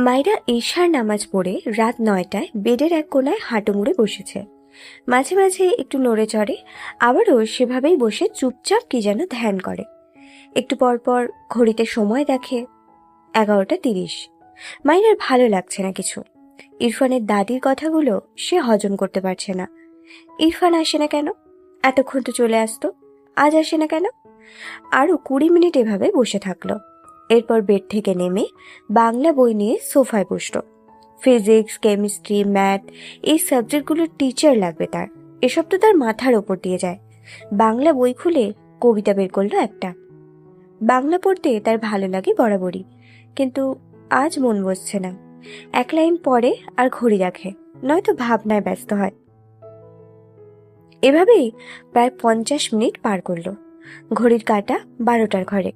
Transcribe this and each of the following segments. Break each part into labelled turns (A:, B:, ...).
A: মাইরা ঈশার নামাজ পড়ে রাত ৯টায় বেডের এক কোনায় হাঁটু মুড়ে বসেছে। মাঝে মাঝে একটু নড়ে চড়ে, আবারও সেভাবেই বসে চুপচাপ কি যেন ধ্যান করে। একটু পর পর ঘড়িতে সময় দেখে 11টা 30। মাইরার ভালো লাগছে না কিছু। ইরফানের দাদির কথাগুলো সে হজম করতে পারছে না। ইরফান আসে না কেন? এতক্ষণ তো চলে আসতো, আজ আসে না কেন? আরো 20 মিনিট এভাবে বসে থাকলো। এরপর বেড থেকে নেমে বাংলা বই নিয়ে সোফায় বসলো। ফিজিক্স, কেমিস্ট্রি, ম্যাথ এই সাবজেক্টগুলোর টিচার লাগবে তার। এসব তো তার মাথার ওপর দিয়ে যায়। বাংলা বই খুলে কবিতা বের করলো একটা। বাংলা পড়তে তার ভালো লাগে বরাবরই, কিন্তু আজ মন বসছে না। এক লাইন পড়ে আর ঘড়ি রাখে, নয়তো ভাবনায় ব্যস্ত হয়। এভাবেই প্রায় 50 মিনিট পার করলো। ঘড়ির কাঁটা 12টার ঘরে।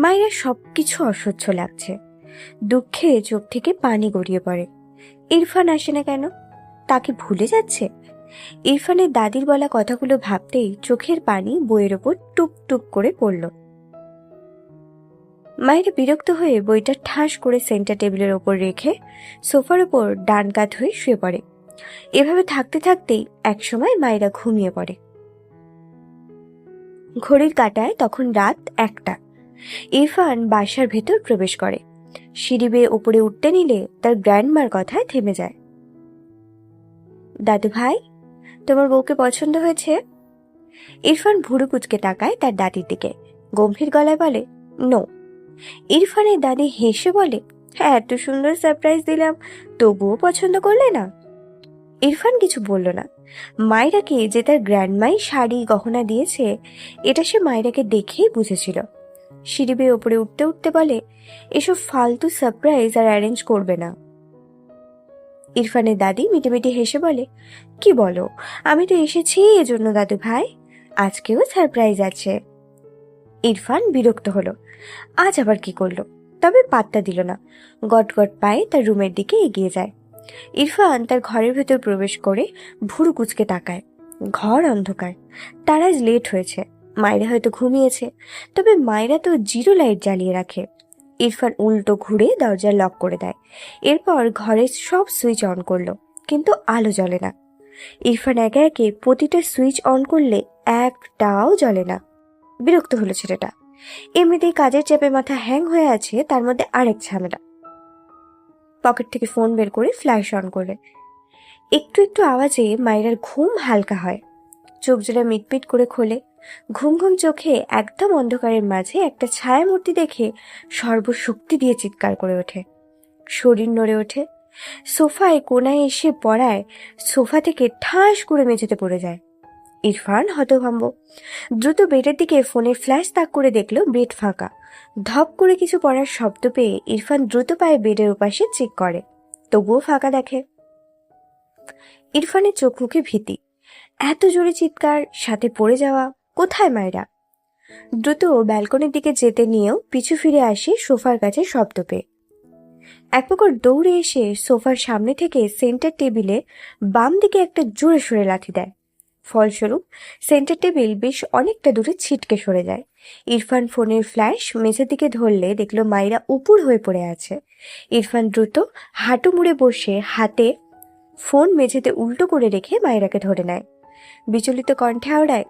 A: মায়ের সবকিছু অসহ্য লাগছে। দুঃখে চোখ থেকে পানি গড়িয়ে পড়ে। ইরফান আসে না কেন? তাকে ভুলে যাচ্ছে? ইরফানের দাদির বলা কথাগুলো ভাবতেই চোখের পানি বইয়ের ওপর টুপ টুপ করে পড়ল। মায়ের বিরক্ত হয়ে বইটা ঠাস করে সেন্টার টেবিলের ওপর রেখে সোফার ওপর ডান কাত হয়ে শুয়ে পড়ে। এভাবে থাকতে থাকতেই একসময় মায়েরা ঘুমিয়ে পড়ে। ঘড়ির কাঁটায় তখন রাত 1টা। ইরফান বাসার ভেতর প্রবেশ করে। সিঁড়ি বেয়ে ওপরে উঠতে নিলে তার গ্র্যান্ডমার কথায় থেমে যায়। দাদু ভাই, তোমার বউকে পছন্দ হয়েছে? ইরফান ভুরু কুচকে তাকায় তার দাদির দিকে, গম্ভীর গলায় বলে, নো। ইরফানের দাদি হেসে বলে, হ্যাঁ, এত সুন্দর সারপ্রাইজ দিলাম, তবুও পছন্দ করলে না? ইরফান কিছু বলল না। মায়রাকে যে তার গ্র্যান্ডমাই শাড়ি গহনা দিয়েছে, এটা সে মায়রাকে দেখেই বুঝেছিল। সিঁড়ি বেয়ে ওপরে উঠতে উঠতে বলে, এসব ফালতু সারপ্রাইজ আর অ্যারেঞ্জ করবে না। ইরফানের দাদি মিটিমিটি হেসে বলে, কি বলো, আমি তো এসেছি এজন্য দাদু ভাই, আজকেও সারপ্রাইজ আছে। ইরফান বিরক্ত হলো, আজ আবার কি করলো? তবে পাত্তা দিল না। গট গট পায়ে তার রুমের দিকে এগিয়ে যায়। ইরফান তার ঘরের ভেতর প্রবেশ করে ভুরু কুচকে তাকায়। ঘর অন্ধকার। তার আজ লেট হয়েছে। মায়েরা হয়তো ঘুমিয়েছে, তবে মায়েরা তো জিরো লাইট জ্বালিয়ে রাখে। ইরফান উল্টো ঘুরে দরজা লক করে দেয়। এরপর ঘরের সব সুইচ অন করলো, কিন্তু আলো জ্বলে না। ইরফান একে একে প্রতিটা সুইচ অন করলে একটাও জ্বলে না। বিরক্ত হলো ছেলেটা। এমনিতেই কাজের চাপে মাথা হ্যাং হয়ে আছে, তার মধ্যে আরেক ঝামেলা। পকেট থেকে ফোন বের করে ফ্ল্যাশ অন করে একটু একটু আওয়াজে মায়েরার ঘুম হালকা হয়। চোখ জোড়া মিটমিট করে খোলে। ঘুম ঘুম চোখে একদম অন্ধকারের মাঝে একটা ছায়া মূর্তি দেখে সর্বশক্তি দিয়ে চিৎকার করে ওঠে। শরীর নড়ে ওঠে। সোফায় কোনায় এসে পড়ায় সোফা থেকে ঠাস করে মেঝেতে পড়ে যায়। ইরফান হতভম্ব। দ্রুত বেডের দিকে ফোনের ফ্ল্যাশ তাক করে দেখলো বেড ফাঁকা। ধপ করে কিছু পড়ার শব্দ পেয়ে ইরফান দ্রুত পায়ে বেডের ওপাশে চেক করে, তবুও ফাঁকা দেখে। ইরফানের চোখ মুখে ভীতি। এত জোরে চিৎকার, সাথে পড়ে যাওয়া, কোথায় মায়েরা? দ্রুত ব্যালকনির দিকে যেতে নিয়েও পিছু ফিরে আসে সোফার কাছে শব্দ পেয়ে। এক প্রকার দৌড়ে এসে সোফার সামনে থেকে সেন্টার টেবিলে বাম দিকে একটা জোরে সরে লাথি দেয়। ফলস্বরূপ সেন্টার টেবিল বেশ অনেকটা দূরে ছিটকে সরে যায়। ইরফান ফোনের ফ্ল্যাশ মেঝের দিকে ধরলে দেখলো মায়েরা উপুড় হয়ে পড়ে আছে। ইরফান দ্রুত হাঁটু মুড়ে বসে হাতে ফোন মেঝেতে উল্টো করে রেখে মায়েরাকে ধরে নেয়। বিচলিত কণ্ঠে আওড়ায়,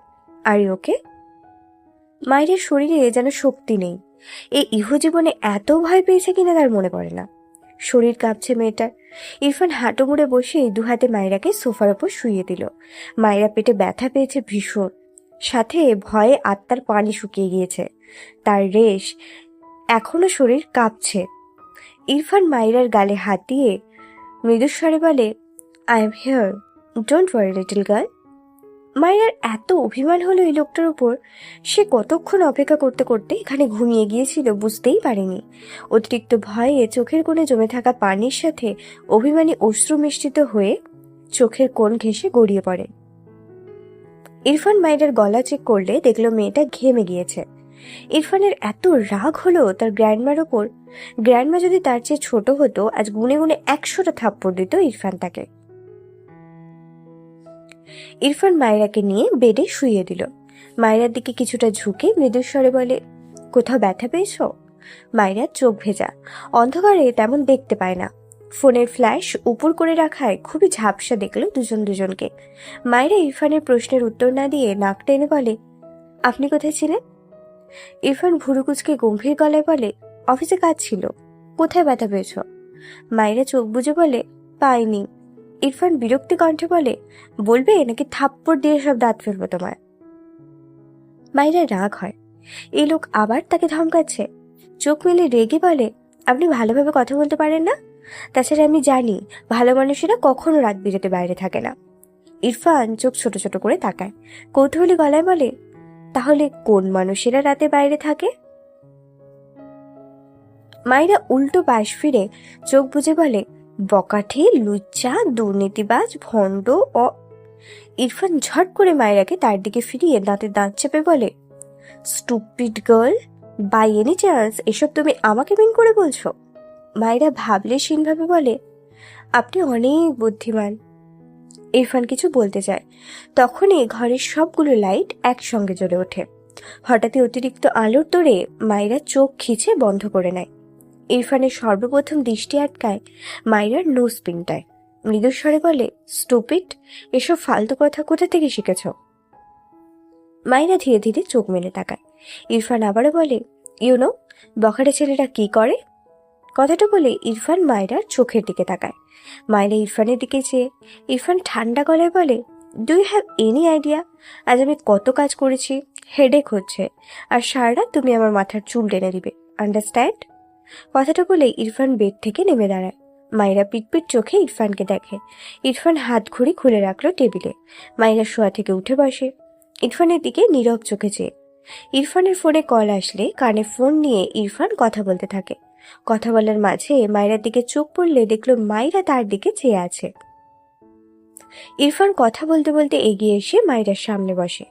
A: আর ওকে? মায়ের শরীরে যেন শক্তি নেই। এই ইহজীবনে এত ভয় পেয়েছে কিনা তার মনে পড়ে না। শরীর কাঁপছে মেয়েটার। ইরফান হাঁটু মুড়ে বসে দুহাতে মায়েরাকে সোফার ওপর শুইয়ে দিল। মায়েরা পেটে ব্যথা পেয়েছে ভীষণ, সাথে ভয়ে আত্মার পানি শুকিয়ে গিয়েছে। তার রেশ এখনো শরীর কাঁপছে। ইরফান মায়েরার গালে হাত দিয়ে মৃদুস্বরে বলে, I am here, don't worry little girl. মায়ের এত অভিমান হলো এই লোকটার উপর। সে কতক্ষণ অপেক্ষা করতে করতে এখানে ঘুমিয়ে গিয়েছিল বুঝতেই পারেনি। অতিরিক্ত ভয়ে চোখের কোণে জমে থাকা পানির সাথে অভিমানী অশ্রু মিশ্রিত হয়ে চোখের কোণ ঘেঁষে গড়িয়ে পড়ে। ইরফান মায়ের গলা চেক করলে দেখলো মেয়েটা ঘেমে গিয়েছে। ইরফানের এত রাগ হলো তার গ্র্যান্ডমার ওপর। গ্র্যান্ডমা যদি তার চেয়ে ছোট হতো, আজ গুনে গুনে 100টা থাপ্পড় দিত ইরফান তাকে। ইরফান মায়েরাকে নিয়ে বেডে শুইয়ে দিল। মায়েরার দিকে কিছুটা ঝুঁকে মৃদুস্বরে বলে, কোথাও ব্যথা পেয়েছ? মাইরার চোখ ভেজা, অন্ধকারে তেমন দেখতে পায় না। ফোনের ফ্ল্যাশ উপর করে রাখায় খুবই ঝাপসা দেখলো দুজনকে। মাইরা ইরফানের প্রশ্নের উত্তর না দিয়ে নাক টেনে বলে, আপনি কোথায় ছিলেন? ইরফান ভুরু কুচকে গম্ভীর গলায় বলে, অফিসে কাজ ছিল। কোথায় ব্যথা পেয়েছ? মাইরা চোখ বুজে বলে, পাইনি। ইরফান বিরক্তি কণ্ঠে বলে, বলবে নাকি থাপ্পড় দিয়ে সব দাঁত ফেলবো তোমার? মাইরা রাগ হয়, এই লোক আবার তাকে ধমকাচ্ছে। চোখ মেলে রেগে বলে, আপনি ভালোভাবে কথা বলতে পারেন না? তাছাড়া আমি জানি ভালো মানুষেরা কখনো রাত বিরেতে বাইরে থাকে না। ইরফান চোখ ছোট ছোট করে তাকায়, কৌতূহলী গলায় বলে, তাহলে কোন মানুষেরা রাতে বাইরে থাকে? মাইরা উল্টো পাশ ফিরে চোখ বুজে বলে, বকাঠি, লুচ্চা, দুর্নীতিবাজ, ভণ্ড। ইরফান ঝট করে মাইরাকে তার দিকে ফিরিয়ে দাঁতে দাঁত চেপে বলে, stupid girl, by any chance এসব তুমি আমাকে মিন করে বলছো? মাইরা ভাবলেশীনভাবে বলে, আপনি অনেক বুদ্ধিমান। ইরফান কিছু বলতে চায়, তখনই ঘরের সবগুলো লাইট একসঙ্গে জ্বলে ওঠে। হঠাৎই অতিরিক্ত আলোর তোড়ে মাইরা চোখ খিচে বন্ধ করে নেয়। ইরফানের সর্বপ্রথম দৃষ্টি আটকায় মাইরার নোজ পিনটায়। মৃদুস্বরে বলে, স্টুপিড, এসব ফালতু কথা কোথা থেকে শিখেছ? মাইরা ধীরে ধীরে চোখ মেলে তাকায়। ইরফান আবারও বলে, ইউনো, বখাটে ছেলেরা কি করে? কথাটা বলে ইরফান মাইরার চোখের দিকে তাকায়। মাইরা ইরফানের দিকে চেয়ে ইরফান ঠান্ডা গলায় বলে, do you have any idea আজ আমি কত কাজ করেছি? হেডেক হচ্ছে, আর সারা তুমি আমার মাথার চুল টেনে দিবে, আন্ডারস্ট্যান্ড? কথাটা বলে ইরফান বেড থেকে নেমে দাঁড়ায়। মাইরা পিটপিট চোখে ইরফানকে দেখে। ইরফান হাত ঘড়ি খুলে রাখলো টেবিলে। মাইরা শোয়া থেকে উঠে বসে, ইরফানের দিকে নীরব চোখে চেয়ে। ইরফানের ফোনে কল আসলে কানে ফোন নিয়ে ইরফান কথা বলতে থাকে। কথা বলার মাঝে মাইরার দিকে চোখ পড়লে দেখলো মাইরা তার দিকে চেয়ে আছে। ইরফান কথা বলতে বলতে এগিয়ে এসে মাইরার সামনে বসে।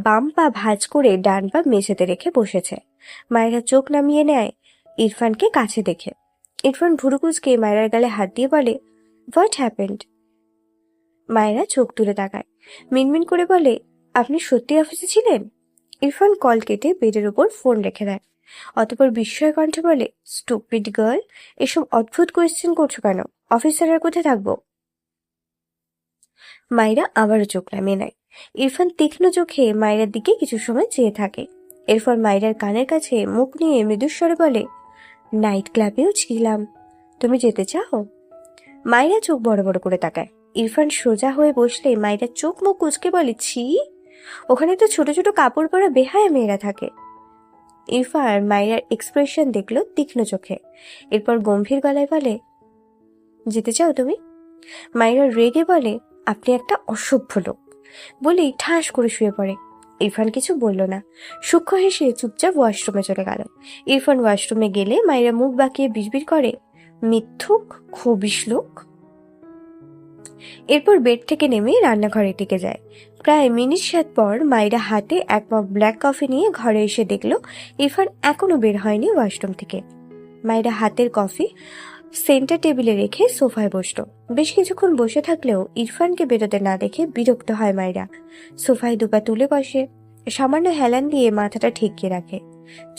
A: বাম পা ভাঁজ করে ডান পা মেঝেতে রেখে বসেছে। মাইরা চোখ নামিয়ে নেয় ইরফানকে কাছে দেখে। ইরফান ভুরু কুঁচকে মায়রার গালে হাত দিয়ে বলে, হোয়াট হ্যাপেন্ড? মায়রা চোখ তুলে তাকায়, মিনমিন করে বলে, আপনি সত্যি অফিসে ছিলেন? ইরফান কল কেটে বেডের উপর ফোন রেখে দেয়। অতঃপর বিস্ময় কণ্ঠে বলে, স্টুপিড গার্ল, এসব অদ্ভুত কোয়েশ্চেন করছো কেন? অফিসার আর কোথায় থাকবো? মায়রা আবারও চোখ নামিয়ে নেয়। ইরফান তীক্ষ্ণ চোখে মায়রার দিকে কিছু সময় চেয়ে থাকে। এরপর মায়রার কানের কাছে মুখ নিয়ে মৃদুস্বরে বলে, নাইট ক্লাবেও ছিলাম, তুমি যেতে চাও? মায়রা চোখ বড় বড় করে তাকায়। ইরফান সোজা হয়ে বসলে মায়রা চোখ মুখ কুচকে বলে, ছি, ওখানে তো ছোট ছোট কাপড় পরা বেহায়া মেয়েরা থাকে। ইরফান মায়রার এক্সপ্রেশন দেখলো তীক্ষ্ণ চোখে। এরপর গম্ভীর গলায় বলে, যেতে চাও তুমি? মায়রা রেগে বলে, আপনি একটা অসভ্য লোক। বলেই ঠাস করে শুয়ে পড়ে। ইরফান কিছু বলল না, সূক্ষ্ম হেসে চুপচাপ ওয়াশরুমে চলে গেল। ইরফান ওয়াশরুমে গেলে মায়রা মুখ বাঁকিয়ে বিড়বিড় করে, মিথ্যুক, খবিশ লোক। এরপর বেড থেকে নেমে রান্নাঘরে টিকে যায়। প্রায় মিনিট 7 পর মায়রা হাতে এক মগ ব্ল্যাক কফি নিয়ে ঘরে এসে দেখলো ইরফান এখনো বের হয়নি ওয়াশরুম থেকে। মায়রা হাতের কফি সেন্টার টেবিলে রেখে সোফায় বসলো। বেশ কিছুক্ষণ বসে থাকলেও ইরফানকে বেরোতে না দেখে বিরক্ত হয় মায়রা। সোফায় দুপা তুলে বসে, সামান্য হেলান দিয়ে মাথাটা ঠেকিয়ে রাখে।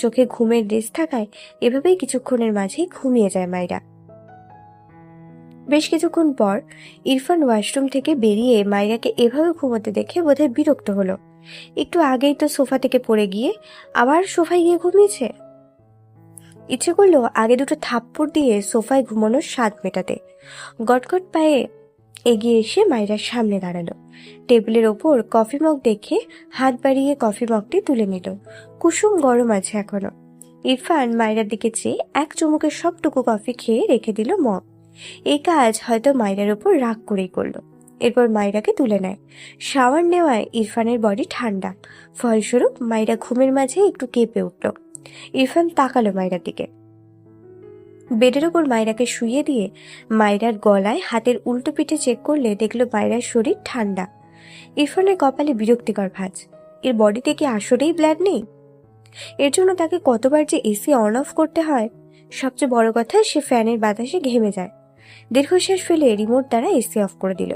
A: চোখে ঘুমের রেশ থাকায় এভাবেই কিছুক্ষণের মাঝেই ঘুমিয়ে যায় মায়রা। বেশ কিছুক্ষণ পর ইরফান ওয়াশরুম থেকে বেরিয়ে মায়রাকে এভাবে ঘুমোতে দেখে বোধহয় বিরক্ত হলো। একটু আগেই তো সোফা থেকে পড়ে গিয়ে আবার সোফায় গিয়ে ঘুমিয়েছে। ইচ্ছে করলো আগে দুটো থাপ্পড় দিয়ে সোফায় ঘুমানোর স্বাদ মেটাতে। গটগট পায়ে এগিয়ে এসে মায়রার সামনে দাঁড়ালো। টেবিলের ওপর কফি মগ দেখে হাত বাড়িয়ে কফি মগটি তুলে নিল। কুসুম গরম আছে এখনো। ইরফান মায়রার দিকে চেয়ে এক চুমুকে সবটুকু কফি খেয়ে রেখে দিল মগ। এই কাজ হয়তো মায়রার ওপর রাগ করেই করলো। এরপর মায়রাকে তুলে নেয়। শাওয়ার নেওয়ায় ইরফানের বডি ঠান্ডা, ফলস্বরূপ মায়রা ঘুমের মাঝে একটু কেঁপে উঠল। ইরফান তাকালো মায়রার দিকে। বেডের ওপর মায়রাকে শুইয়ে দিয়ে মায়রার গলায় হাতের উল্টো পিঠে চেক করলে দেখলো মায়রার শরীর ঠান্ডা। ইরফানের কপালে বিরক্তিকর ভাঁজ। এর বডিতে কি আসলেই ব্লাড নেই? এর জন্য তাকে কতবার যে এসি অন অফ করতে হয়। সবচেয়ে বড় কথা, সে ফ্যানের বাতাসে ঘেমে যায়। দীর্ঘশ্বাস ফেলে রিমোট দ্বারা এসি অফ করে দিল।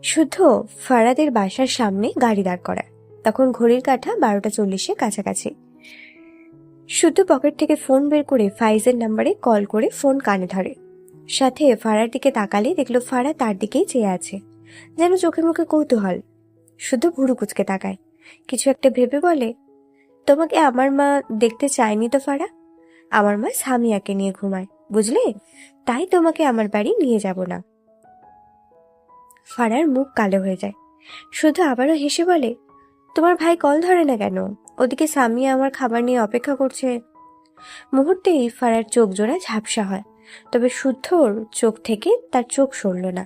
A: শুদ্ধ ফারাদের বাসার সামনে গাড়ি দাঁড় করা। তখন ঘড়ির কাঁটা 12টা 40-এর কাছাকাছি। শুদ্ধ পকেট থেকে ফোন বের করে ফাইজের নাম্বারে কল করে ফোন কানে ধরে। সাথে ফারার দিকে তাকালে দেখলো ফারা তার দিকেই চেয়ে আছে, যেন চোখে মুখে কৌতূহল। শুদ্ধ ভুরু কুচকে তাকায়, কিছু একটা ভেবে বলে, তোমাকে আমার মা দেখতে চায়নি তো ফারা। আমার মা সামিয়াকে নিয়ে ঘুমায়, বুঝলে, তাই তোমাকে আমার বাড়ি নিয়ে যাব না। ফারার মুখ কালো হয়ে যায়। শুধু আবারও হেসে বলে, তোমার ভাই কল ধরে না কেন? ওদিকে সামিয়া আমার খাবার নিয়ে অপেক্ষা করছে। মুহূর্তেই ফারার চোখ জোড়া ঝাপসা হয়, তবে শুদ্ধর চোখ থেকে তার চোখ সরল না।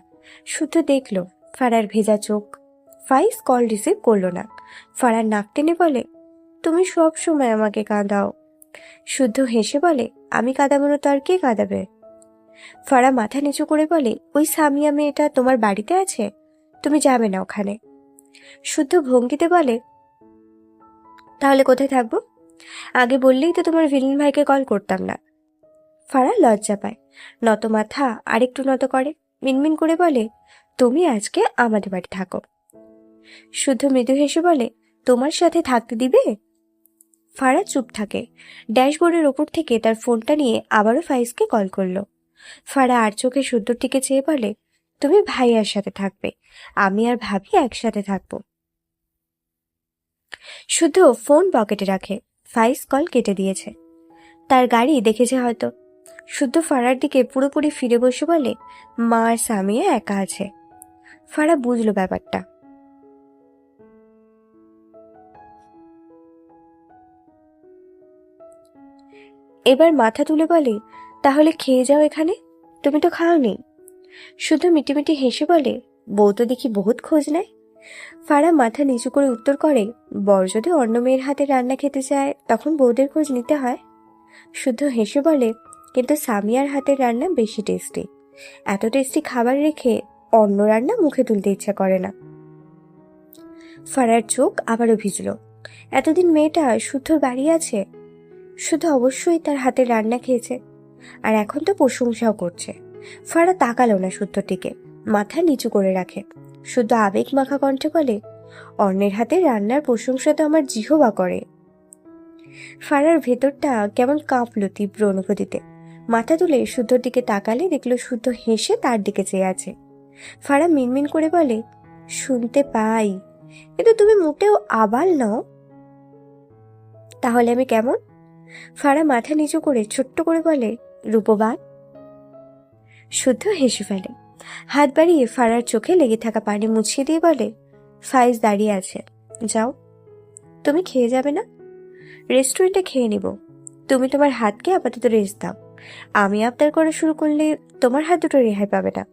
A: শুদ্ধ দেখল ফারার ভেজা চোখ। ফাইজ কল রিসিভ করলো না। ফারার নাক টেনে বলে, তুমি সব সময় আমাকে কাঁদাও। শুদ্ধ হেসে বলে, আমি কাঁদাবো না তো আর কে কাঁদাবে? ফারা মাথা নিচু করে বলে, ওই সামিয়া মেয়েটা তোমার বাড়িতে আছে, তুমি যাবে না ওখানে। শুদ্ধ ভঙ্গিতে বলে, তাহলে কোথায় থাকবো? আগে বললেই তো তোমার ভিলেন ভাইকে কল করতাম না। ফারা লজ্জা পায়, নত মাথা আরেকটু নত করে, মিনমিন করে বলে, তুমি আজকে আমাদের বাড়ি থাকো। শুদ্ধ মৃদু হেসে বলে, তোমার সাথে থাকতে দিবে? ফারা চুপ থাকে। ড্যাশবোর্ডের ওপর থেকে তার ফোনটা নিয়ে আবারও ফাইজকে কল করলো। ফারা আর চোখে শুদ্ধর দিকে চেয়ে বলে, তুমি ভাইয়ার সাথে থাকবে, আমি আর ভাবি একসাথে থাকবো। শুদ্ধ ফোন পকেটে রাখে। ফাইজ কল কেটে দিয়েছে, তার গাড়ি দেখেছে হয়তো। শুদ্ধ ফারার দিকে পুরোপুরি ফিরে বসে বলে, মা আর সামিয়া একা আছে। ফারা বুঝলো ব্যাপারটা। এবার মাথা তুলে বলে, তাহলে খেয়ে যাও এখানে, তুমি তো খাওনি। শুধু মিটিমিটি হেসে বলে, বউ তো দেখি বহুত খোঁজ নেয়। ফারা মাথা নিচু করে উত্তর করে, বর যদি অন্য মেয়ের হাতে রান্না খেতে চায় তখন বউদের খোঁজ নিতে হয়। শুধু হেসে বলে, কিন্তু সামিয়ার হাতের রান্না বেশি টেস্টি। এত টেস্টি খাবার রেখে অন্য রান্না মুখে তুলতে ইচ্ছা করে না। ফারার চোখ আবারও ভিজল। এতদিন মেয়েটা শুদ্ধর বাড়ি আছে, শুধু অবশ্যই তার হাতের রান্না খেয়েছে, আর এখন তো প্রশংসাও করছে। ফারা তাকালো না শুদ্ধর দিকে, মাথা নিচু করে রাখে। শুদ্ধ আবেগ মাখা কণ্ঠে বলে, অন্যের হাতে রান্নার প্রশংসা তো আমার জিহবা করে। ফারার ভেতরটা কেমন কাঁপলো তীব্র অনুভূতিতে। মাথা তুলে শুদ্ধর দিকে তাকালে দেখলো শুদ্ধ হেসে তার দিকে চেয়ে আছে। ফারা মিনমিন করে বলে, শুনতে পাই, কিন্তু তুমি মোটেও আবাল নও। তাহলে আমি কেমন? ফারা মাথা নিচু করে ছোট্ট করে বলে, রূপবান। শুদ্ধ হেসে ফেলে, হাত বাড়িয়ে ফারার চোখে লেগে থাকা পানি মুছিয়ে দিয়ে বলে, ফাইজ দাঁড়িয়ে আছে, যাও। তুমি খেয়ে যাবে না? রেস্টুরেন্টে খেয়ে নিব, তুমি তোমার হাতকে আপাতত রেস্ট দাও। আমি আবদার করা শুরু করলে তোমার হাত দুটো রেহাই পাবে না।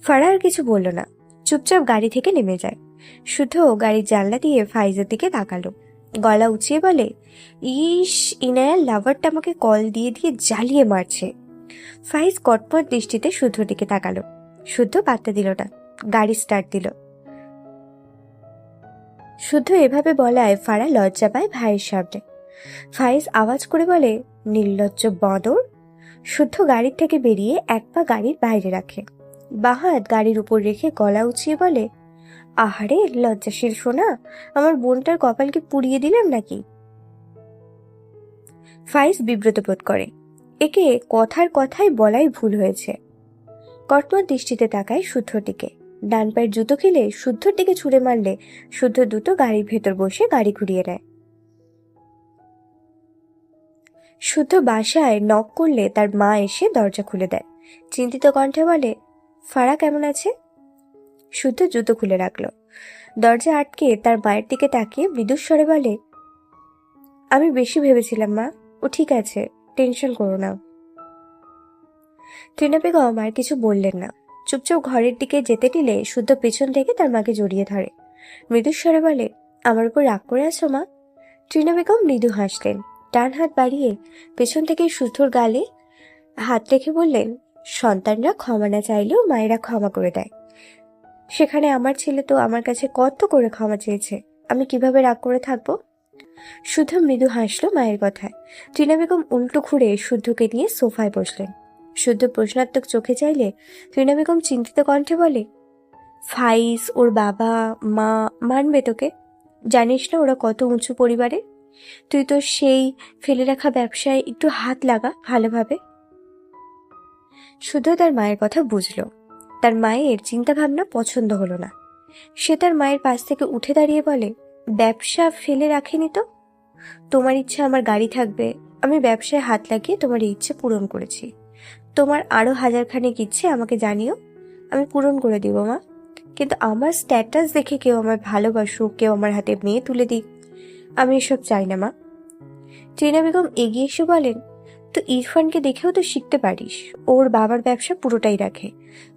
A: ফারা আর কিছু বলল না, চুপচাপ গাড়ি থেকে নেমে যায়। শুদ্ধ গাড়ির জানলা দিয়ে ফাইজের দিকে তাকালো, গলা উঁচিয়ে বলে, ইস, ইনায়ার লাভারটা আমাকে কল দিয়ে দিয়ে জ্বালিয়ে মারছে। ফাইজ কটমট দৃষ্টিতে শুদ্ধর দিকে তাকালো। শুদ্ধ পাত্তা দিল না, গাড়ি স্টার্ট দিল। শুদ্ধ এভাবে বলায় ফারা লজ্জা পায় ভাইয়ের সামনে। ফাইজ আওয়াজ করে বলে, নির্লজ্জ বাঁদর। শুদ্ধ গাড়ির থেকে বেরিয়ে এক পা গাড়ির বাইরে রাখে, বাহাত গাড়ির উপর রেখে গলা উঁচিয়ে বলে, আহারে লজ্জাশীল সোনা, আমার বোনটার কপালকে পুড়িয়ে দিলাম নাকি? ফাইজ বিব্রত বোধ করে, একে কথার কথাই বলাই ভুল হয়েছে। কটমট দৃষ্টিতে তাকায় শুদ্ধর দিকে। ডান পায়ের জুতো খেলে শুদ্ধর দিকে ছুঁড়ে মারলে শুদ্ধ দুটো গাড়ির ভেতর বসে গাড়ি ঘুরিয়ে নেয়। শুদ্ধ বাসায় নক করলে তার মা এসে দরজা খুলে দেয়। চিন্তিত কণ্ঠে বলে, ফারা কেমন আছে? শুদ্ধ জুতো খুলে রাখলো, দরজা আটকে তার মায়ের দিকে তাকিয়ে মৃদুস্বরে বলে, আমি বেশি ভেবেছিলাম মা, ও ঠিক আছে, টেনশন করো না। টিনা বেগম আর কিছু বললেন না, চুপচাপ ঘরের দিকে যেতে নিলে শুদ্ধ পেছন থেকে তার মাকে জড়িয়ে ধরে। মৃদুস্বরে বলে, আমার উপর রাগ করে আছো মা? টিনা বেগম মৃদু হাসলেন, ডান হাত বাড়িয়ে পেছন থেকে শুদ্ধর গালে হাত রেখে বললেন, সন্তানরা ক্ষমা না চাইলেও মায়েরা ক্ষমা করে দেয়, সেখানে আমার ছেলে তো আমার কাছে কত করে ক্ষমা চেয়েছে, আমি কিভাবে রাগ করে থাকবো? শুদ্ধ মৃদু হাসলো মায়ের কথায়। টিনা বেগম উল্টো ঘুরে শুদ্ধকে নিয়ে সোফায় বসলেন। শুদ্ধ প্রশ্নাত্মক চোখে চাইলে টিনা বেগম চিন্তিত কণ্ঠে বলে, ফাইজ, ওর বাবা মা মানবে তোকে? জানিস না ওরা কত উঁচু পরিবারে? তুই তো সেই ফেলে রাখা ব্যবসায় একটু হাত লাগা ভালোভাবে। শুধু তার মায়ের কথা বুঝলো। তার মায়ের চিন্তা ভাবনা পছন্দ হলো না। সে তার মায়ের পাশ থেকে উঠে দাঁড়িয়ে বলে, ব্যবসা ফেলে রাখেনি তো। তোমার ইচ্ছে আমার গাড়ি থাকবে, আমি ব্যবসায় হাত লাগিয়ে তোমার এই ইচ্ছে পূরণ করেছি। তোমার আরো 1000খানেক ইচ্ছে আমাকে জানিও, আমি পূরণ করে দিব মা। কিন্তু আমার স্ট্যাটাস দেখে কেউ আমায় ভালোবাসুক, কেউ আমার হাতে মেয়ে তুলে দিক, আমি এসব চাই না মা। টিনা বেগম এগিয়ে এসে বলেন, তো ইরফানকে দেখেও তো শিখতে পারিস, ওর বাবার ব্যবসা পুরোটাই রাখে,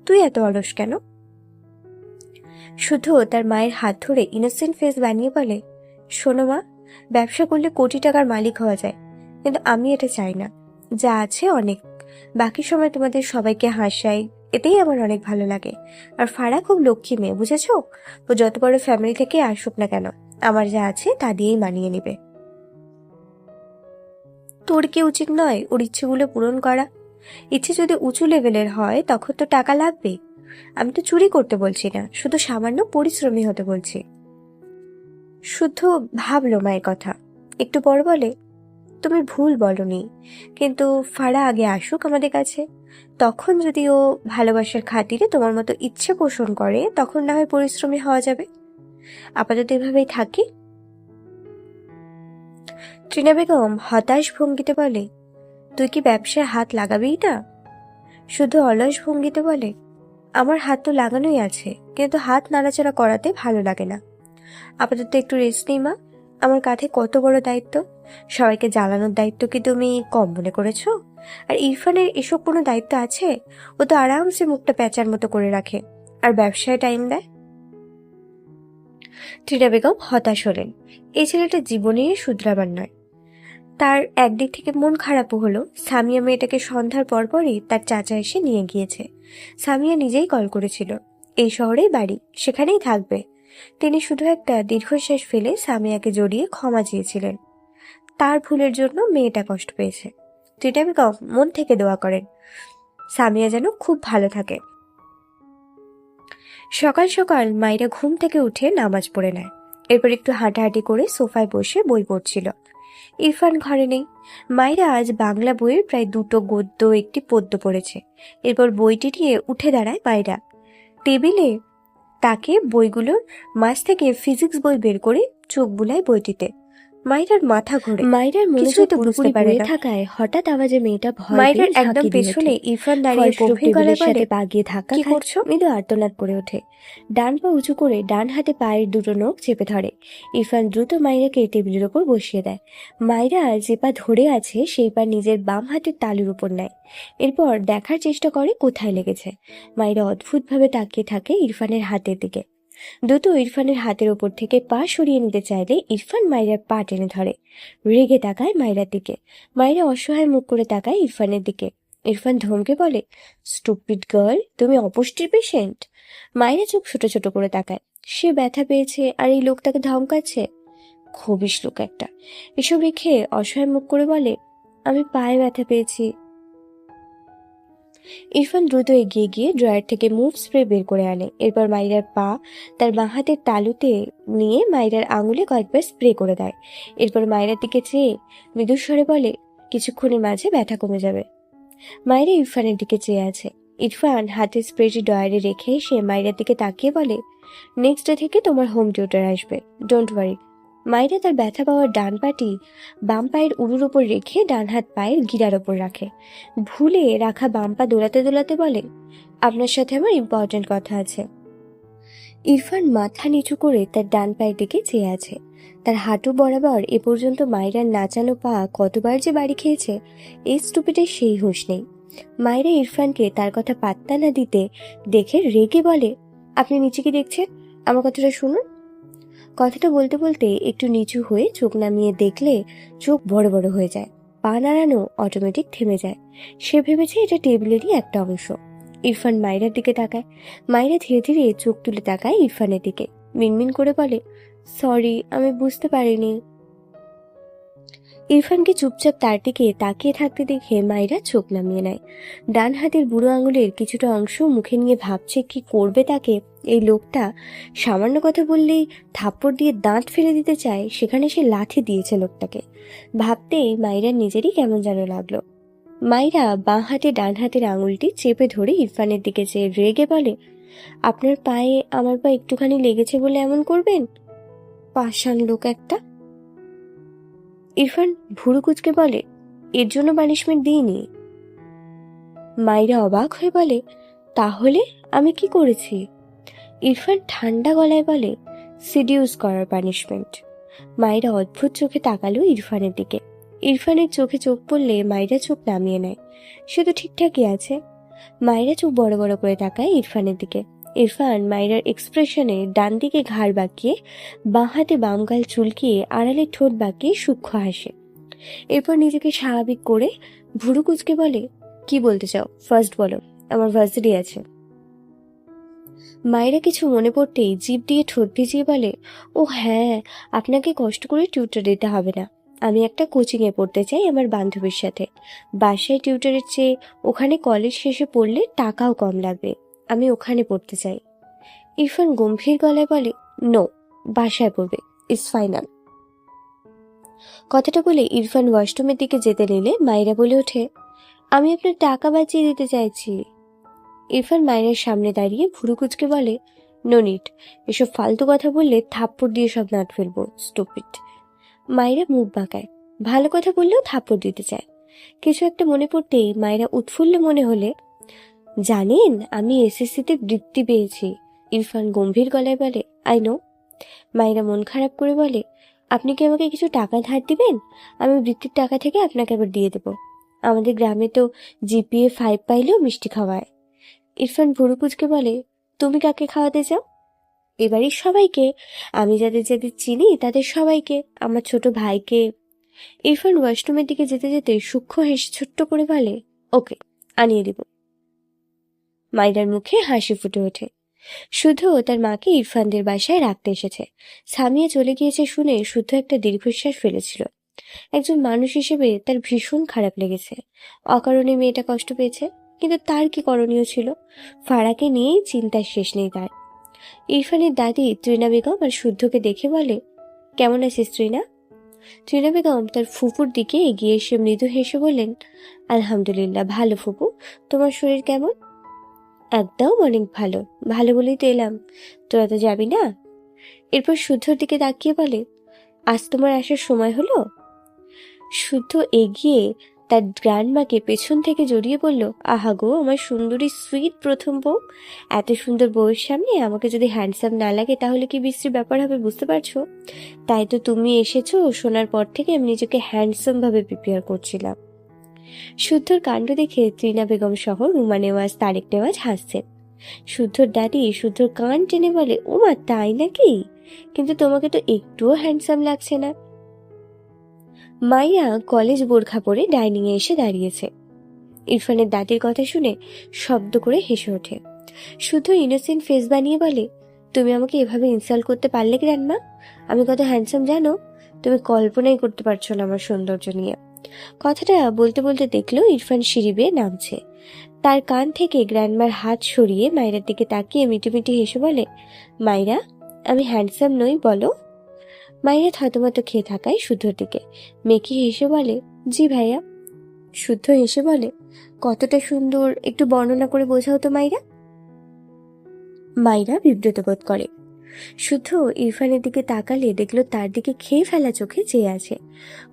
A: তুই এত অলস কেন? শুধু তার মায়ের হাত ধরে ইনোসেন্ট ফেস বানিয়ে বলে, শোনো মা, ব্যবসা করলে কোটি টাকার মালিক হওয়া যায়, কিন্তু আমি এটা চাই না। যা আছে অনেক, বাকি সময় তোমাদের সবাইকে হাসাই, এতেই আমার অনেক ভালো লাগে। আর ফারা খুব লক্ষ্মী মেয়ে, বুঝেছো? ও যত বড় ফ্যামিলি থেকে আসুক না কেন, আমার যা আছে তা দিয়েই মানিয়ে নিবে। তোর কি উচিত নয় ওর ইচ্ছেগুলো পূরণ করা? ইচ্ছে যদি উঁচু লেভেলের হয় তখন তো টাকা লাগবে। আমি তো চুরি করতে বলছি না, শুধু সামান্য পরিশ্রমী হতে বলছি। শুদ্ধ ভাবলো মায়ের কথা, একটু পর বলে, তুমি ভুল বলনি, কিন্তু ফারা আগে আসুক আমাদের কাছে, তখন যদি ও ভালোবাসার খাতিরে তোমার মতো ইচ্ছে পোষণ করে তখন না হয় পরিশ্রমী হওয়া যাবে। আপাতত এভাবেই থাকি। টিনা বেগম হতাশ ভঙ্গিতে বলে, তুই কি ব্যবসায় হাত লাগাবিই না? শুধু অলস ভঙ্গিতে বলে, আমার হাত তো লাগানোই আছে, কিন্তু হাত নাড়াচাড়া করাতে ভালো লাগে না। আপাতত একটু রেস্ট নেই মা, আমার কাঁধে কত বড় দায়িত্ব। সবাইকে জ্বালানোর দায়িত্ব কি তুমি কম মনে করেছো? আর ইরফানের এসব কোনো দায়িত্ব আছে? ও তো আরামসে মুখটা প্যাঁচার মতো করে রাখে আর ব্যবসায় টাইম দেয়। টিনা বেগম হতাশ হলেন। এই ছেলেটা জীবনে শুধরাবার নয়। তার একদিক থেকে মন খারাপও হলো, সামিয়া মেয়েটাকে সন্ধ্যার পরপরই তার চাচা এসে নিয়ে গিয়েছে। সামিয়া নিজেই কল করেছিল, এই শহরেই বাড়ি, সেখানেই থাকবে। তিনি শুধু একটা দীর্ঘশ্বাস ফেলে সামিয়াকে জড়িয়ে ক্ষমা চেয়েছিলেন। তার ভুলের জন্য মেয়েটা কষ্ট পেয়েছে। টিনা বেগম মন থেকে দোয়া করেন সামিয়া যেন খুব ভালো থাকে। সকাল সকাল মাইরা ঘুম থেকে উঠে নামাজ পড়ে নেয়। এরপর একটু হাঁটাহাঁটি করে সোফায় বসে বই পড়ছিল। ইরফান ঘরে নেই। মাইরা আজ বাংলা বইয়ের প্রায় 2টো গদ্য, একটি পদ্য পড়েছে। এরপর বইটি নিয়ে উঠে দাঁড়ায় মাইরা। টেবিলে তাকে বইগুলোর মাঝ থেকে ফিজিক্স বই বের করে চোখ বুলায় বইটিতে। মাইরার মাথা ঘোরে। মাইরার মনোযোগ তো পুরোপুরি পারে না থাকায় হঠাৎ আওয়াজে মেয়েটা ভয় মাইরার একদম পেছনে ইরফান দাঁড়িয়ে গভীর গলায় সাথে পা গিয়ে ধাক্কা খায়। কি করছো? মৃদু আর্তনাদ করে ওঠে। ডান পা উঁচু করে ডান হাতে পায়ের দুটো নখ চেপে ধরে। ইরফান দ্রুত মাইরাকে টেবিলের উপর বসিয়ে দেয়। মাইরা যে পা ধরে আছে সেই পা নিজের বাম হাতের তালুর উপর নেয়। এরপর দেখার চেষ্টা করে কোথায় লেগেছে। মাইরা অদ্ভুতভাবে তাকিয়ে থাকে ইরফানের হাতের দিকে। দ্রুত ইরফানের হাতের ওপর থেকে পা সরিয়ে নিতে চাইলে ইরফান মাইরার পা টেনে ধরে। রেগে তাকায় মাইরার দিকে। মাইরা অসহায় মুখ করে তাকায় ইরফানের দিকে। ইরফান ধমকে বলে, স্টুপিড গার্ল, তুমি অপুষ্টির পেশেন্ট? মাইরা চোখ ছোট ছোট করে তাকায়। সে ব্যথা পেয়েছে আর এই লোক তাকে ধমকাচ্ছে। খবিশ লোক একটা। এসব রেখে অসহায় মুখ করে বলে, আমি পায়ে ব্যথা পেয়েছি। ইরফান দ্রুত এগিয়ে গিয়ে ড্রয়ার থেকে মুভ স্প্রে বের করে আনে। এরপর মাইরার পা তার বাঁ হাতের তালুতে নিয়ে মাইরার আঙুলে কয়েকবার স্প্রে করে দেয়। এরপর মাইরার দিকে চেয়ে মৃদুস্বরে বলে, কিছুক্ষণের মাঝে ব্যথা কমে যাবে। মাইরা ইরফানের দিকে চেয়ে আছে। ইরফান হাতের স্প্রেটি ড্রয়ারে রেখে সে মাইরার দিকে তাকিয়ে বলে, নেক্সট ডে থেকে তোমার হোম টিউটার আসবে, ডোন্ট ওয়ারি। মাইরা তার ব্যথা পাওয়ার ডান পাটি বাম পায়ের উরুর ওপর রেখে ডান হাত পায়ের গিরার ওপর রাখে। ভুলে রাখা বাম পা দোলাতে দোলাতে বলে, আপনার সাথে আমার ইম্পর্টেন্ট কথা আছে। ইরফান মাথা নিচু করে তার ডান পায়ের দিকে চেয়ে আছে। তার হাঁটু বরাবর এ পর্যন্ত মাইরার নাচানো পা কতবার যে বাড়ি খেয়েছে এই স্টুপিডের সেই হুঁশ নেই। মাইরা ইরফানকে তার কথা পাত্তা না দিতে দেখে রেগে বলে, আপনি নিচে কি দেখছেন? আমার কথাটা শুনুন। কথাটা বলতে বলতে একটু নিচু হয়ে চোখ নামিয়ে দেখলে চোখ বড় বড় হয়ে যায়। পা নাড়ানো অটোমেটিক থেমে যায়। সে ভেবেছে এটা টেবিলেরই একটা অংশ। ইরফান মাইরার দিকে তাকায়। মাইরা ধীরে ধীরে চোখ তুলে তাকায় ইরফানের দিকে। মিনমিন করে বলে, সরি, আমি বুঝতে পারিনি। ইরফানকে চুপচাপ তার দিকে তাকিয়ে থাকতে দেখে মাইরা চোখ নামিয়ে নেয়। ডান হাতের বুড়ো আঙুলের কিছুটা অংশ মুখে নিয়ে ভাবছে কি করবে তাকে। এই লোকটা সামান্য কথা বললেই থাপ্পড় দিয়ে দাঁত ফেলে দিতে চায়, সেখানে সে লাথি দিয়েছে লোকটাকে। ভাবতেই মাইরার নিজেরই কেমন যেন লাগলো। মাইরা বাঁ হাতে ডান হাতের আঙুলটি চেপে ধরে ইরফানের দিকে চেয়ে রেগে বলে, আপনার পায়ে আমার পা একটুখানি লেগেছে বলে এমন করবেন? পাষাণ লোক একটা। ইরফান ভুরু কুঁচকে বলে, এর জন্য পানিশমেন্ট দিইনি। মাইরা অবাক হয়ে বলে, তাহলে আমি কি করেছি? ইরফান ঠান্ডা গলায় বলে, সিডিউস করার পানিশমেন্ট। মাইরা অদ্ভুত চোখে তাকালো ইরফানের দিকে। ইরফানের চোখে চোখ পড়লে মাইরা চোখ নামিয়ে নেয়। সে তো ঠিকঠাকই আছে। মাইরা চোখ বড় বড় করে তাকায় ইরফানের দিকে। ইরফান মাইরার এক্সপ্রেশনে ডান দিকে ঘাড় বাঁকিয়ে, বাঁ হাতে বাম গাল চুলকিয়ে, আড়ালে ঠোঁট বাঁকিয়ে সূক্ষ্ম হাসে। এরপর নিজেকে স্বাভাবিক করে ভুরু কুঁচকে বলে, কি বলতে চাও ফার্স্ট বলো, আমার ভার্সিটি আছে। মায়েরা কিছু মনে পড়তেই জিভ দিয়ে ঠোঁট ভিজিয়ে বলে, ও হ্যাঁ, আপনাকে কষ্ট করে টিউটর দিতে হবে না। আমি একটা কোচিংয়ে পড়তে চাই আমার বান্ধবীর সাথে। বাসায় টিউটরের চেয়ে ওখানে কলেজ শেষে পড়লে টাকাও কম লাগবে। আমি ওখানে পড়তে চাই। ইরফান গম্ভীর গলায় বলে, নো, বাসায় পড়বে, ইটস ফাইনাল। কথাটা বলে ইরফান ওয়াশরুমের দিকে যেতে নিলে মায়েরা বলে ওঠে, আমি আপনার টাকা বাঁচিয়ে দিতে চাইছি। ইরফান মায়ের সামনে দাঁড়িয়ে ভুরু কুঁচকে বলে, নো নিড, এসব ফালতু কথা বললে থাপ্পড় দিয়ে সব নাট ফেলবো, স্টুপিড। মায়েরা মুখ বাঁকায়, ভালো কথা বললেও থাপ্পড় দিতে চায়। কিছু একটা মনে পড়তেই মায়েরা উৎফুল্ল মনে হলে, জানেন আমি এসএসসিতে বৃত্তি পেয়েছি। ইরফান গম্ভীর গলায় বলে, আই নো। মায়েরা মন খারাপ করে বলে, আপনি কি আমাকে কিছু টাকা ধার দিবেন? আমি বৃত্তির টাকা থেকে আপনাকে আবার দিয়ে দেব। আমাদের গ্রামে তো জিপিএ 5 পাইলেও মিষ্টি খাওয়ায়। ইরফান ভুরু কুঁচকে বলে, তুমি কাকে খাওয়াতে চাও? এবারই সবাইকে, আমি যাদের যাদের চিনি তাদের সবাইকে, আমার ছোট ভাইকে। ইরফান ওয়াশরুমের দিকে যেতে যেতে সূক্ষ্ম হেসে ছোট্ট করে বলে, ওকে, আনিয়ে দিব। মাইরার মুখে হাসি ফুটে ওঠে। শুদ্ধ তার মাকে ইরফানদের বাসায় রাখতে এসেছে। সামিয়া চলে গিয়েছে শুনে শুদ্ধ একটা দীর্ঘশ্বাস ফেলেছিল। একজন মানুষ হিসেবে তার ভীষণ খারাপ লেগেছে। অকারণে মেয়েটা কষ্ট পেয়েছে, কিন্তু তার কি করণীয় ছিল? ফারাকে নিয়েই চিন্তার শেষ নেই তার। ইরফানের দাদি ত্রিনা বেগম আর শুদ্ধকে দেখে বলে, কেমন আছিস ত্রিনা? ত্রিনা বেগম তার ফুপুর দিকে এগিয়ে এসে মৃদু হেসে বললেন, আলহামদুলিল্লাহ ভালো ফুপু, তোমার শরীর কেমন? একদম অনেক ভালো, ভালো বলেই তো এলাম। তোরা তো যাবি না? এরপর শুদ্ধর দিকে তাকিয়ে বলে, আজ তোমার আসার সময় হলো? শুদ্ধ এগিয়ে তার গ্র্যান্ডমাকে পেছন থেকে জড়িয়ে বলল, আহা গো আমার সুন্দরী সুইট প্রথম বউ, এত সুন্দর বউয়ের সামনে আমাকে যদি হ্যান্ডসাম না লাগে তাহলে কি বিশ্রী ব্যাপার হবে, বুঝতে পারছো? তাই তো তুমি এসেছো শোনার পর থেকে আমি নিজেকে হ্যান্ডসাম ভাবে প্রিপেয়ার করছিলাম। শুদ্ধর কাণ্ড দেখে ত্রিনা বেগম সহ রুমা নেওয়াজ তারেক নেওয়াজ হাসছেন। শুদ্ধর দাদি শুদ্ধর কান টেনে বলে, ওমা তাই নাকি? কিন্তু তোমাকে তো একটুও হ্যান্ডসাম লাগছে না। মাইয়া কলেজ বোরখা পরে ডাইনিং এ এসে দাঁড়িয়েছে। ইরফানের দাদির কথা শুনে শব্দ করে হেসে ওঠে। শুধু ইনোসেন্ট ফেস বানিয়ে বলে, তুমি আমাকে এভাবে ইনসাল্ট করতে পারলে গ্র্যান্ডমা? আমি কত হ্যান্ডসাম জানো? তুমি কল্পনাই করতে পারছো না আমার সৌন্দর্য নিয়ে। কথাটা বলতে বলতে দেখলো ইরফান সিঁড়ি বেয়ে নামছে। তার কান থেকে গ্র্যান্ডমার হাত সরিয়ে মায়েরার দিকে তাকিয়ে মিটিমিটি হেসে বলে, মাইরা আমি হ্যান্ডসাম নই বলো? মাইরা থতমত খেয়ে থাকায় শুদ্ধর দিকে মেকি হেসে বলে, জি ভাইয়া। শুদ্ধ হেসে বলে, কতটা সুন্দর একটু বর্ণনা করে বোঝাও তো মাইরা। মাইরা বিব্রত বোধ করে। শুদ্ধ ইরফানের দিকে তাকালে দেখলো তার দিকে খেয়ে ফেলা চোখে চেয়ে আছে।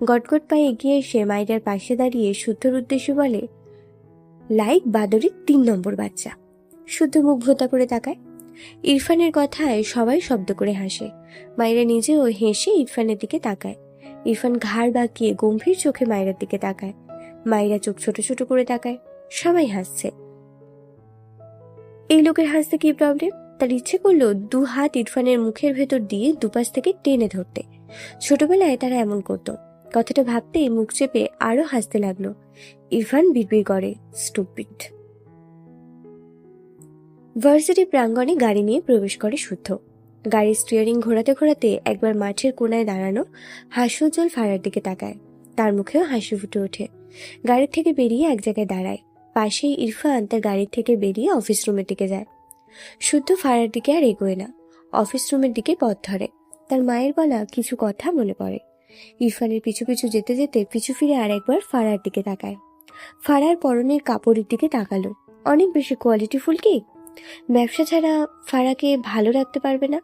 A: গটগট পায়ে এগিয়ে এসে মাইরার পাশে দাঁড়িয়ে শুদ্ধর উদ্দেশ্যে বলে, লাইক বাদরির 3 নম্বর বাচ্চা। শুদ্ধ মুখ ভোতা করে তাকায়। ইরফানের কথায় সবাই শব্দ করে হাসে। মাইরা নিজেও হেসে ইরফানের দিকে তাকায়। ইরফান ঘাড় বাঁকিয়ে গম্ভীর চোখে মাইরার দিকে তাকায়। মাইরা চোখ ছোট ছোট করে তাকায়। সবাই হাসছে। এই লোকের হাসতে কি প্রবলেম? তার ইচ্ছে করলো 2 হাত ইরফানের মুখের ভেতর দিয়ে দুপাশ থেকে টেনে ধরতে। ছোটবেলায় তারা এমন করতো। কথাটা ভাবতেই মুখ চেপে আরো হাসতে লাগলো। ইরফান বিড়বিড় করে, স্টুপিড। ভার্সিটি প্রাঙ্গণে গাড়ি নিয়ে প্রবেশ করে শুদ্ধ। গাড়ির স্টিয়ারিং ঘোরাতে ঘোরাতে একবার মাঠের কোনায় দাঁড়ানো হাস্যোজ্জ্বল ফারার দিকে তাকায়। তার মুখেও হাসি ফুটে ওঠে। গাড়ির থেকে বেরিয়ে এক জায়গায় দাঁড়ায়। পাশেই ইরফান তার গাড়ির থেকে বেরিয়ে অফিস রুমের দিকে যায়। শুদ্ধ ফারার দিকে আর এগোয় না, অফিস রুমের দিকে পথ ধরে। তার মায়ের বলা কিছু কথা মনে পড়ে। ইরফানের পিছু পিছু যেতে যেতে পিছু ফিরে আর একবার ফারার দিকে তাকায়। ফারার পরনের কাপড়ের দিকে তাকালো। অনেক বেশি কোয়ালিটিফুল কি? ব্যবসা ছাড়া ফারাকে ভালো রাখতে পারবে না?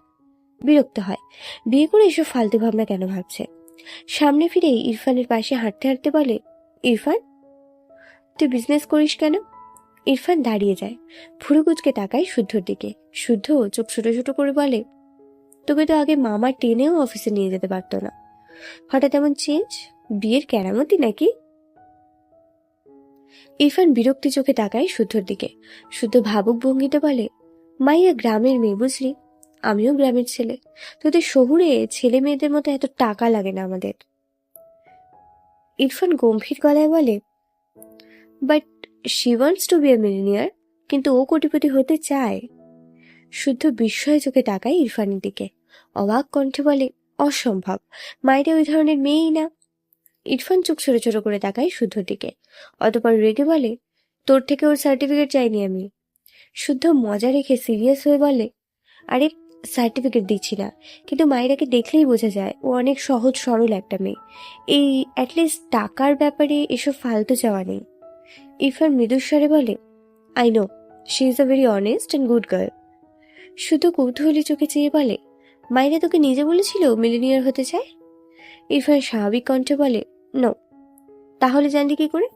A: বিরক্ত হয়। বিয়ে করে এসব ফালতু ভাবনা কেন ভাবছে। সামনে ফিরে ইরফানের পাশে হাঁটতে হাঁটতে বলে, ইরফান, তুই বিজনেস করিস কেন? ইরফান দাঁড়িয়ে যায়, ভুরু কুঁচকে তাকায় শুদ্ধর দিকে। শুদ্ধ চোখ ছোট ছোট করে বলে, তোকে তো আগে মামা টেনেও অফিসে নিয়ে যেতে পারতো না, হঠাৎ এমন চেঞ্জ? বিয়ের কেরামতি নাকি? ইরফান বিরক্তি চোখে তাকায় শুদ্ধর দিকে। শুদ্ধ ভাবুক ভঙ্গিতে বলে, মাইয়া গ্রামের মেয়ে বুঝলি, আমিও গ্রামের ছেলে। তোদের শহুরে ছেলে মেয়েদের মতো এত টাকা লাগে না আমাদের। ইরফান গম্ভীর গলায় বলে, but she wants to be a millionaire, কিন্তু ও কোটিপতি হতে চায়। শুদ্ধ বিস্ময় চোখে তাকায় ইরফানের দিকে, অবাক কণ্ঠে বলে, অসম্ভব, মায়েরা ওই ধরনের মেয়েই না। ইরফান চোখ ছোট ছোট করে তাকায় শুদ্ধর দিকে, অতপর রেগে বলে, তোর থেকে ওর সার্টিফিকেট চাইনি আমি। শুদ্ধ মজা রেখে সিরিয়াস হয়ে বলে, আরে সার্টিফিকেট দিচ্ছি না, কিন্তু মায়েরাকে দেখলেই বোঝা যায় ও অনেক সহজ সরল একটা মেয়ে। এই অ্যাটলিস্ট টাকার ব্যাপারে এসব ফালতু চাওয়া নেই। ইরফান মৃদুস্বরে বলে, I know, she is a very honest and good girl. শুধু কৌতূহলী চোখে চেয়ে বলে, মায়েরা তোকে নিজে বলেছিল মিলিনিয়ার হতে চায়? ইরফান স্বাভাবিক কণ্ঠে বলে, নো। তাহলে জানলি কি করে?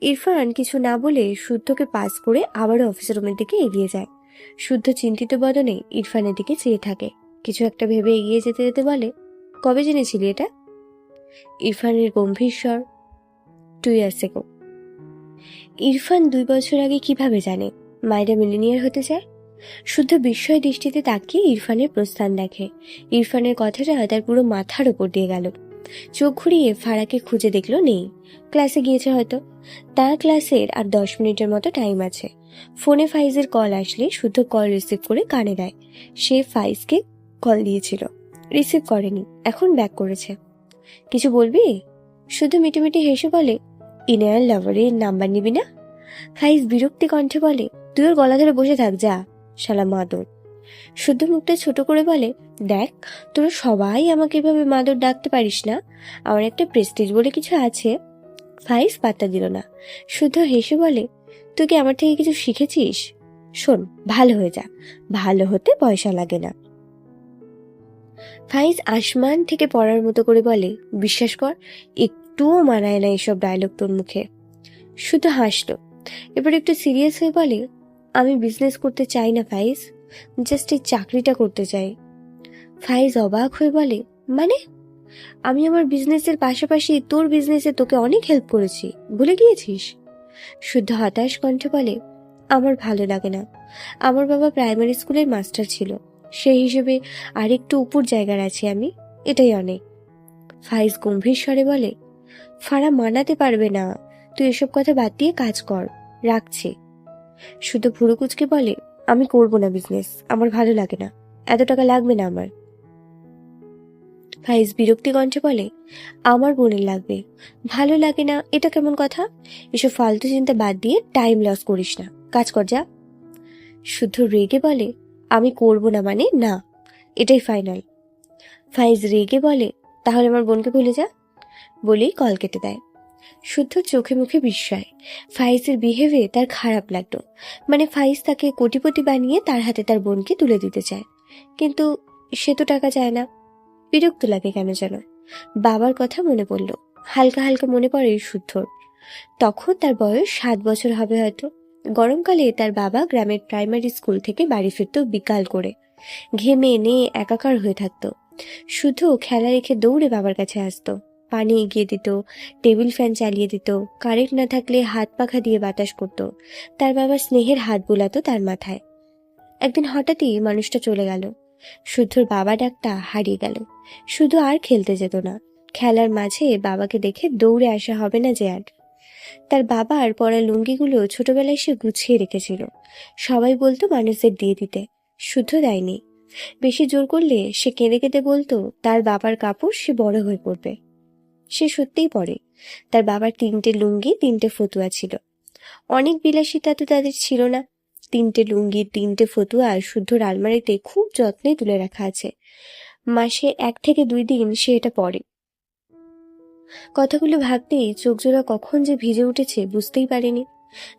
A: ইরফান কিছু না বলে শুদ্ধকে পাস করে আবারও অফিস রুমের দিকে এগিয়ে যায়। শুদ্ধ চিন্তিত বদনে ইরফানের দিকে চেয়ে থাকে। কিছু একটা ভেবে এগিয়ে যেতে যেতে বলে, কবে জেনেছিলি এটা? ইরফানের গম্ভীর স্বর, 2 years ago। ইরফান 2 বছর আগে কিভাবে জানে মায়েরা মিলিনিয়ার হতে চায়? শুদ্ধ বিস্ময় দৃষ্টিতে তাকিয়ে ইরফানের প্রস্থান দেখে। ইরফানের কথাটা তার পুরো মাথার উপর দিয়ে গেল। চোখ ঘুরিয়ে ফারাকে খুঁজে দেখলো নেই, ক্লাসে গিয়েছে হয়তো। তার ক্লাসের আর 10 মিনিটের মতো টাইম আছে। ফোনে ফাইজের কল আসলে শুদ্ধ কল রিসিভ করে কানে দেয়। সে ফাইজকে কল দিয়েছিল, রিসিভ করেনি, এখন ব্যাক করেছে। কিছু বলবি? শুধু মিটিমিটি হেসে বলে, ইনায়ার লাভারের নাম্বার নিবি না? ফাইজ বিরক্তি কণ্ঠে বলে, তুই ওর গলা ধরে বসে থাক যা, শালা মাদর। শুদ্ধ মুখটা ছোট করে বলে, দেখ, তোরা সবাই আমাকে এভাবে মাদর ডাকতে পারিস না, আমার একটা প্রেস্টিজ বলে কিছু আছে। ফাইজ পাত্তা দিল না। শুদ্ধ হেসে বলে, তুই কি আমার থেকে কিছু শিখেছিস? শোন, ভালো হয়ে যা, ভালো হতে পয়সা লাগে না। ফাইজ আসমান থেকে পড়ার মতো করে বলে, বিশ্বাস কর, একটুও মানায় না এসব ডায়লগ তোর মুখে। শুধু হাসলো। এবার একটু সিরিয়াস হয়ে বলে, আমি বিজনেস করতে চাই না ফাইজ, জাস্ট এই চাকরিটা করতে চাই। ফাইজ অবাক হয়ে বলে, মানে? আমি আমার বিজনেসের পাশাপাশি তোর বিজনেসে তোকে অনেক হেল্প করেছি, ভুলে গিয়েছিস? শুদ্ধ হতাশ কণ্ঠে বলে, আমার ভালো লাগে না। আমার বাবা প্রাইমারি স্কুলের মাস্টার ছিল, সেই হিসেবে আর একটু উপর জায়গার আছি আমি, এটাই অনেক। ফাইজ গম্ভীর স্বরে বলে, ফারা মানাতে পারবে না, তুই এসব কথা বাদ দিয়ে কাজ কর, রাখছি। শুধু ভুরু কুচকে বলে, আমি করবো না বিজনেস, আমার ভালো লাগে না, এত টাকা লাগবে না আমার। ফাইজ বিরক্তি কণ্ঠে বলে, আমার বোনের লাগবে, ভালো লাগে না এটা কেমন কথা? এসব ফালতু চিন্তা বাদ দিয়ে টাইম লস করিস না, কাজ কর যা। শুদ্ধ রেগে বলে, আমি করবো না মানে না, এটাই ফাইনাল। ফাইজ রেগে বলে, তাহলে আমার বোনকে ভুলে যা, বলেই কল কেটে দেয়। শুদ্ধ চোখে মুখে বিস্ময়। ফাইজের বিহেভে তার খারাপ লাগলো। মানে ফাইজ তাকে কোটিপতি বানিয়ে তার হাতে তার বোনকে তুলে দিতে চায়, কিন্তু সে তো টাকা চায় না। বিরক্ত লাগে কেন যেন। বাবার কথা মনে পড়ল, হালকা হালকা মনে পড়ে শুদ্ধর। তখন তার বয়স 7 বছর হবে হয়তো। গরমকালে তার বাবা গ্রামের প্রাইমারি স্কুল থেকে বাড়ি ফিরত বিকাল করে, ঘেমে নে একাকার হয়ে থাকতো। শুধু খেলা রেখে দৌড়ে বাবার কাছে আসতো, পানি এগিয়ে দিত, টেবিল ফ্যান চালিয়ে দিত, কারেন্ট না থাকলে হাত পাখা দিয়ে বাতাস করত। তার বাবা স্নেহের হাত বুলাতো তার মাথায়। একদিন হঠাৎই মানুষটা চলে গেল। শুদ্ধর বাবা ডাকটা হারিয়ে গেল। শুধু আর খেলতে যেত না। খেলার মাঝে বাবাকে দেখে দৌড়ে আসা হবে না যে আর। তার বাবার পরা লুঙ্গিগুলো ছোটবেলায় সে গুছিয়ে রেখেছিল। সবাই বলতো মানুষদের দিয়ে দিতে, শুদ্ধ দেয়নি। বেশি জোর করলে সে কেঁদে কেঁদে বলতো তার বাবার কাপড় সে বড় হয়ে পড়বে। সে সত্যিই পরে। তার বাবার 3টে লুঙ্গি, 3টে ফতুয়া ছিল। অনেক বিলাসিতা তো তাদের ছিল না। 3টে লুঙ্গি, 3টে ফতুয়া আর শুদ্ধর আলমারিতে খুব যত্নে তুলে রাখা আছে। মাসে 1 থেকে 2 দিন সে এটা পরে। কথাগুলো ভাবতেই চোখজোড়া কখন যে ভিজে উঠেছে বুঝতেই পারেনি।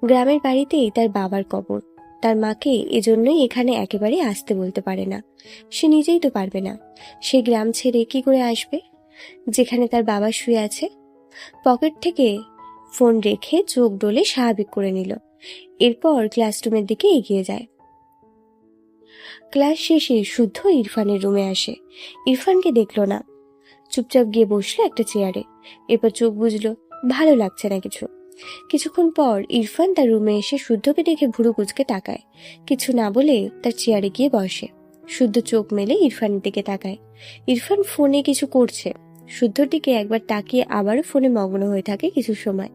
A: গ্রামের বাড়িতেই তার বাবার কবর। তার মাকে এজন্যই এখানে একেবারে আসতে বলতে পারে না। সে নিজেই তো পারবে না। সে গ্রাম ছেড়ে কি করে আসবে যেখানে তার বাবা শুয়ে আছে? পকেট থেকে ফোন রেখে চোখ ডলে স্বাভাবিক করে নিল। এরপর ক্লাসরুমের দিকে এগিয়ে যায়। ক্লাস শেষে শুদ্ধ ইরফানের রুমে আসে। ইরফানকে দেখল না। চুপচাপ গিয়ে বসলো একটা চেয়ারে। এরপর চোখ বুঝলো, ভালো লাগছে না কিছু। কিছুক্ষণ পর ইরফান তার রুমে এসে শুদ্ধকে দেখে ভুরু কুঁচকে তাকায়। কিছু না বলে তার চেয়ারে গিয়ে বসে। শুদ্ধ চোখ মেলে ইরফানের দিকে তাকায়। ইরফান ফোনে কিছু করছে। শুদ্ধর দিকে একবার তাকিয়ে আবারও ফোনে মগ্ন হয়ে থাকে কিছু সময়।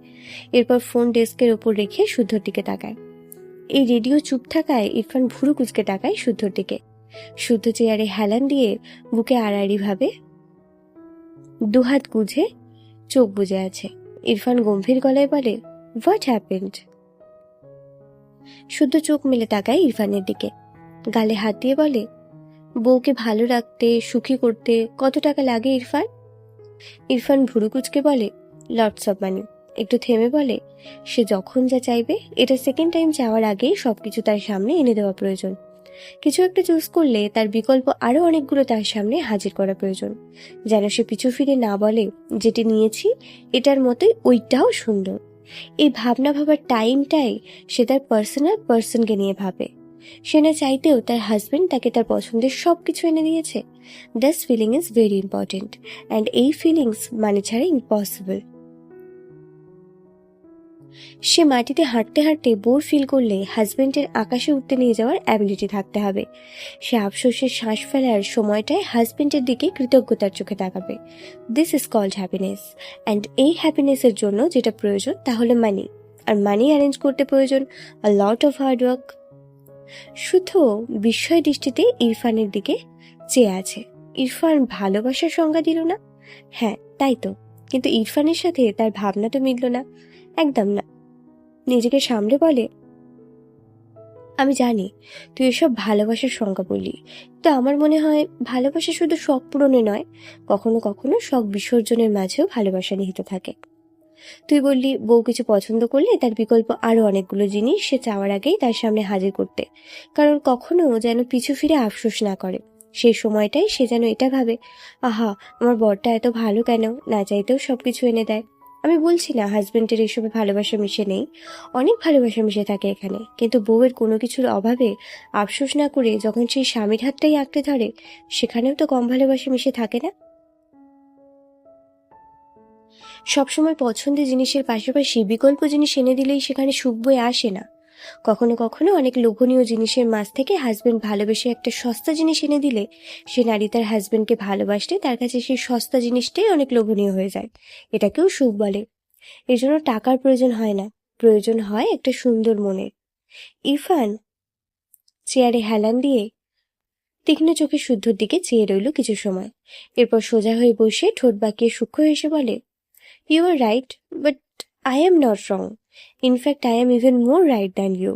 A: এরপর ফোন ডেস্কের ওপর রেখে শুদ্ধর দিকে তাকায়। এই রেডিও চুপ থাকায় ইরফান ভুরু কুঁচকে তাকায় শুদ্ধর দিকে। শুদ্ধ চেয়ারে হেলান দিয়ে বুকে আড়াআড়ি ভাবে দুহাত গুঁজে চোখ বুজে আছে। ইরফান গম্ভীর গলায় বলে, হোয়াট হ্যাপেন্ড? শুদ্ধ চোখ মেলে তাকায় ইরফানের দিকে। গালে হাত দিয়ে বলে, বউকে ভালো রাখতে, সুখী করতে কত টাকা লাগে ইরফান? ইরফান ভুরু কুঁচকে বলে, লটস অফ মানি। একটু থেমে বলে, সে যখন যা চাইবে এটা সেকেন্ড টাইম চাওয়ার আগেই সবকিছু তার সামনে এনে দেওয়া প্রয়োজন। কিছু একটা চুজ করলে তার বিকল্প আরো অনেকগুলো তার সামনে হাজির করা প্রয়োজন, যেন সে পিছু ফিরে না বলে যেটি নিয়েছি এটার মতোই ওইটাও সুন্দর। এই ভাবনা ভাবার টাইমটাই সে তার পার্সনকে নিয়ে ভাবে। সে না চাইতেও তার হাজবেন্ড তাকে তার পছন্দের সবকিছু এনে দিয়েছে। This feeling is very important and এই ফিলিংস মানে ছাড়া ইম্পসিবল। সে মাটিতে হাঁটতে হাঁটতে বোর ফিল করলে হাজবেন্ডের আকাশে উঠতে নিয়ে যাওয়ার অ্যাবিলিটি থাকতে হবে। সে আফসোসের শ্বাস ফেলার সময়টায় হাজবেন্ডের দিকে কৃতজ্ঞতার চোখে তাকাবে। This is called happiness. And এই হ্যাপিনেসের জন্য যেটা প্রয়োজন তা হলো মানি। আর মানি অ্যারেঞ্জ করতে প্রয়োজন আ লট অফ হার্ড ওয়ার্ক। শুদ্ধ বিস্ময় দৃষ্টিতে ইরফানের দিকে চেয়ে আছে। ইরফান ভালোবাসার সংজ্ঞা দিল না? হ্যাঁ তাই তো, কিন্তু ইরফানের সাথে তার ভাবনা তো মিলল না, একদম না। নিজেকে সামলে বলে, আমি জানি তুই এসব ভালোবাসার সংজ্ঞা বললি, তো আমার মনে হয় ভালোবাসা শুধু শখ পূরণে নয়, কখনো কখনো শখ বিসর্জনের মাঝেও ভালোবাসা নিহিত থাকে। তুই বললি বউ কিছু পছন্দ করলে তার বিকল্প আরো অনেকগুলো জিনিস সে চাওয়ার আগেই তার সামনে হাজির করতে, কারণ কখনো যেন পিছু ফিরে আফসোস না করে। সেই সময়টাই সে যেন এটা ভাবে, আহা আমার বরটা এত ভালো কেন, না চাইতেও সবকিছু এনে দেয়। আমি বলছি না হাজবেন্ডের এসবে ভালোবাসা মিশে নেই, অনেক ভালোবাসা মিশে থাকে এখানে, কিন্তু বউয়ের কোনো কিছুর অভাবে আফসোস না করে যখন সেই স্বামীর হাতটাই আঁকড়ে ধরে, সেখানেও তো কম ভালোবাসা মিশে থাকে না? সবসময় পছন্দের জিনিসের পাশাপাশি বিকল্প জিনিস এনে দিলেই সেখানে সুখ বয়ে আসে না। কখনো কখনো অনেক লোভনীয় জিনিসের মাঝ থেকে হাজবেন্ড ভালোবেসে একটা সস্তা জিনিস এনে দিলে সে নারী তার হাজবেন্ডকে ভালোবাসলে তার কাছে সেই সস্তা জিনিসটাই অনেক লোভনীয় হয়ে যায়। এটাকেও সুখ বলে। এর জন্য টাকার প্রয়োজন হয় না, প্রয়োজন হয় একটা সুন্দর মনের। ইরফান চেয়ারে হেলান দিয়ে তীক্ষ্ণ চোখে শুদ্ধর দিকে চেয়ে রইল কিছু সময়। এরপর সোজা হয়ে বসে ঠোঁট বাঁকিয়ে সূক্ষ্ম হেসে বলে, You are right, but I am not wrong. In fact, I am even more right than you.